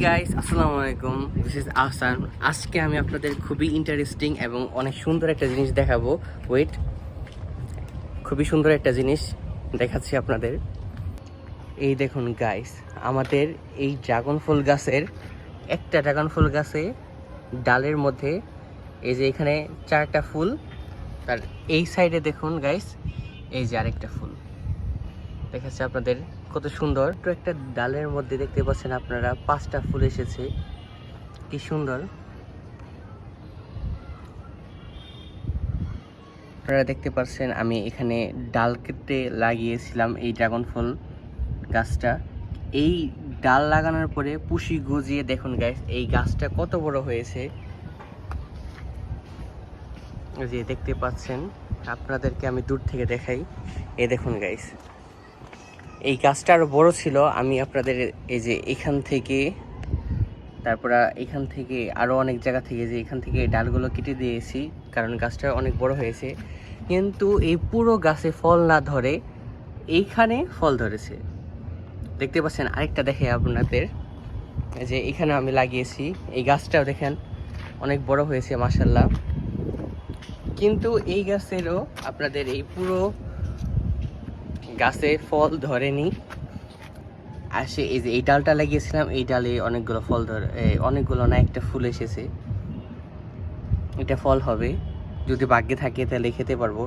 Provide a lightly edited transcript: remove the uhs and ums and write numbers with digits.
Guys, আসসালামু আলাইকুম। This is Ahsan. আজকে আমি আপনাদের খুবই ইন্টারেস্টিং এবং অনেক সুন্দর একটা জিনিস দেখাবো। ওয়েট, খুবই সুন্দর একটা জিনিস দেখাচ্ছি আপনাদের। এই দেখুন গাইস, আমাদের এই ড্রাগন ফল গাছের একটা ড্রাগন ফল গাছে ডালের মধ্যে এই যে এখানে 4টা ফুল, তার এই সাইডে দেখুন গাইস, এই যে আরেকটা ফুল দেখাচ্ছে আপনাদের। কত সুন্দর। তো একটা ডালের মধ্যে দেখতে পাচ্ছেন আপনারা 5টা ফুল এসেছে, কি সুন্দর। আপনারা দেখতে পাচ্ছেন আমি এখানে ডাল কেটে লাগিয়েছিলাম এই ড্রাগন ফল গাছটা। এই ডাল লাগানোর পরে পুষি গজিয়ে দেখুন গাইস, এই গাছটা কত বড় হয়েছে। যে দেখতে পাচ্ছেন, আপনাদেরকে আমি দূর থেকে দেখাই। এই দেখুন গাইস, এই গাছটা আরো বড় ছিল। আমি আপনাদের এই যে এখান থেকে, তারপর এখান থেকে আরো অনেক জায়গা থেকে, যে এখান থেকে ডালগুলো কেটে দিয়েছি, কারণ গাছটা অনেক বড় হয়েছে। কিন্তু এই পুরো গাছে ফল না ধরে এইখানে ফল ধরেছে। দেখতে পাচ্ছেন, আরেকটা দেখে আপনাদের, যে এখানে আমি লাগিয়েছি এই গাছটাও দেখেন অনেক বড় হয়েছে মাশাআল্লাহ। কিন্তু এই গাছেরও আপনাদের এই পুরো গাছে ফল ধরেনি। আর এই যে এই ডালটা লাগিয়েছিলাম, এই ডালে অনেকগুলো ফল ধরে, অনেকগুলো না, একটা ফুল এসেছে। এটা ফল হবে, যদি ভাগ্যে থাকে তাহলে খেতে পারবো।